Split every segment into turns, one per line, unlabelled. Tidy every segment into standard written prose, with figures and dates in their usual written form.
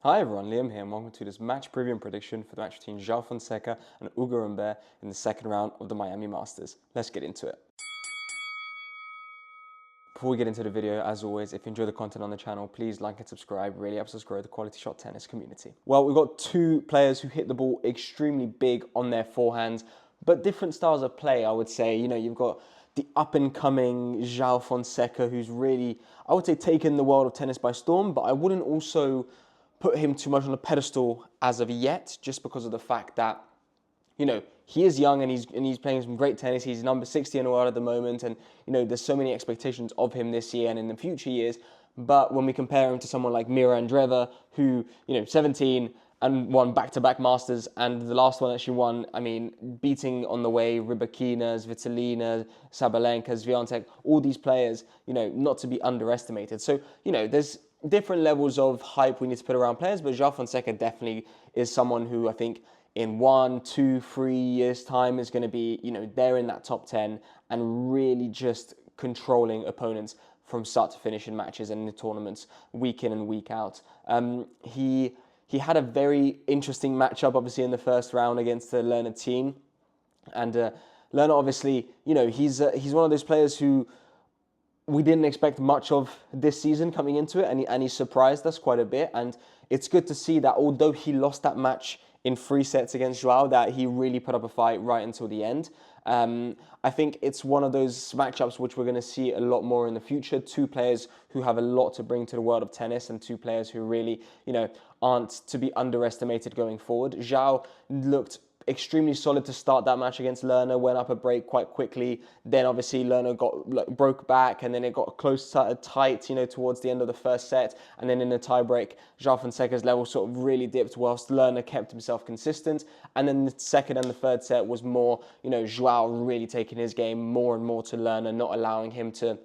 Hi everyone, Liam here and welcome to this match preview and prediction for the match between Joao Fonseca and Ugo Humbert in the second round of the Miami Masters. Let's get into it. Before we get into the video, as always, if you enjoy the content on the channel, please like and subscribe. It really helps us grow the quality shot tennis community. Well, we've got two players who hit the ball extremely big on their forehands, but different styles of play, I would say. You know, you've got the up-and-coming Joao Fonseca, who's really, I would say, taken the world of tennis by storm, but I wouldn't also put him too much on a pedestal as of yet, just because of the fact that, you know, he is young and he's playing some great tennis. He's number 60 in the world at the moment, and you know, there's so many expectations of him this year and in the future years. But when we compare him to someone like Mira Andreeva, who, you know, 17 and won back-to-back Masters, and the last one that she won, I mean, beating on the way Rybakina, Svitolina, Sabalenka, Swiatek, all these players, you know, not to be underestimated. So, you know, there's different levels of hype we need to put around players, but Joao Fonseca definitely is someone who I think in 1, 2, 3 years' time is going to be, you know, there in that top 10 and really just controlling opponents from start to finish in matches and in the tournaments week in and week out. He had a very interesting matchup, obviously, in the first round against the Lerner team. And Lerner, obviously, you know, he's one of those players who we didn't expect much of this season coming into it, and he surprised us quite a bit. And it's good to see that although he lost that match in 3 sets against Joao, that he really put up a fight right until the end. I think it's one of those matchups which we're going to see a lot more in the future. Two players who have a lot to bring to the world of tennis, and two players who really, you know, aren't to be underestimated going forward. Joao looked extremely solid to start that match against Lerner, went up a break quite quickly. Then obviously Lerner broke back, and then it got close, tight, you know, towards the end of the first set. And then in the tiebreak, Joao Fonseca's level sort of really dipped whilst Lerner kept himself consistent. And then the second and the third set was more, you know, Joao really taking his game more and more to Lerner, not allowing him to,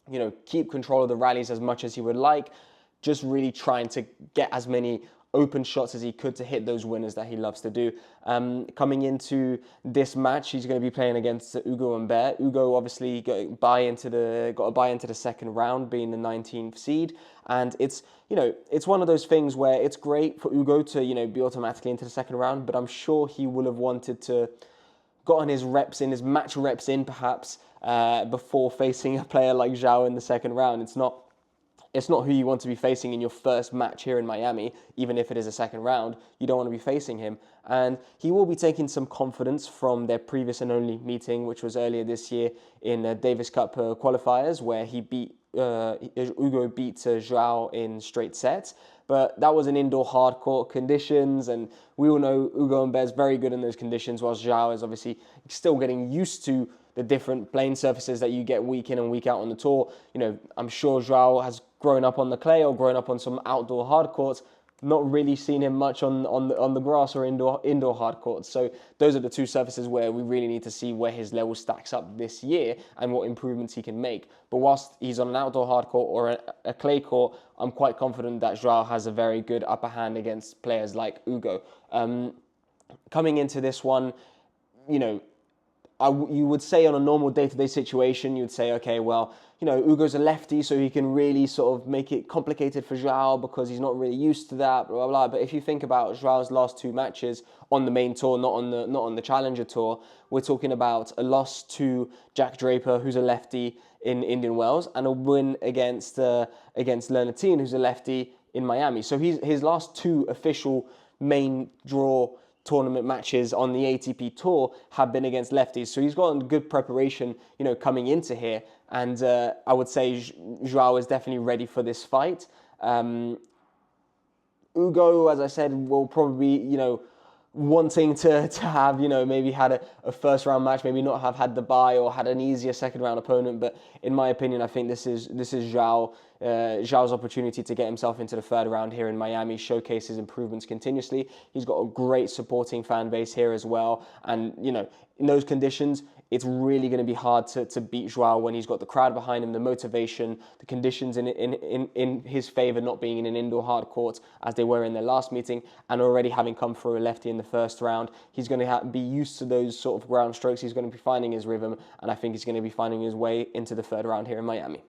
you know, keep control of the rallies as much as he would like, just really trying to get as many open shots as he could to hit those winners that he loves to do. Coming into this match, he's going to be playing against Ugo Humbert. Ugo obviously got a buy into the second round, being the 19th seed, and it's, you know, it's one of those things where it's great for Ugo to, you know, be automatically into the second round, but I'm sure he will have wanted to gotten his reps in, his match reps in perhaps, before facing a player like Joao in the second round. It's not who you want to be facing in your first match here in Miami, even if it is a second round. You don't want to be facing him. And he will be taking some confidence from their previous and only meeting, which was earlier this year in Davis Cup qualifiers, where he beat Ugo beat Joao in straight sets. But that was in indoor hard court conditions, and we all know Ugo Humbert is very good in those conditions, whilst Joao is obviously still getting used to the different playing surfaces that you get week in and week out on the tour. You know, I'm sure Joao has grown up on the clay or grown up on some outdoor hard courts, not really seen him much on the grass or indoor hard courts. So those are the two surfaces where we really need to see where his level stacks up this year and what improvements he can make. But whilst he's on an outdoor hard court or a clay court, I'm quite confident that Joao has a very good upper hand against players like Ugo. Coming into this one, you know, you would say on a normal day-to-day situation, you'd say, okay, well, you know, Ugo's a lefty, so he can really sort of make it complicated for Joao because he's not really used to that, blah, blah, blah. But if you think about Joao's last 2 matches on the main tour, not on the Challenger Tour, we're talking about a loss to Jack Draper, who's a lefty in Indian Wells, and a win against Lerner, who's a lefty in Miami. So his last 2 official main draw tournament matches on the ATP Tour have been against lefties. So he's gotten good preparation, you know, coming into here. And I would say Joao is definitely ready for this fight. Ugo, as I said, will probably, you know, wanting to have, you know, maybe had a first round match, maybe not have had the bye or had an easier second round opponent. But in my opinion, I think this is Joao's opportunity to get himself into the third round here in Miami, showcase his improvements continuously. He's got a great supporting fan base here as well. And, you know, in those conditions, it's really going to be hard to beat Joao when he's got the crowd behind him, the motivation, the conditions in his favour not being in an indoor hard court as they were in their last meeting, and already having come through a lefty in the first round. He's going to be used to those sort of ground strokes. He's going to be finding his rhythm, and I think he's going to be finding his way into the third round here in Miami.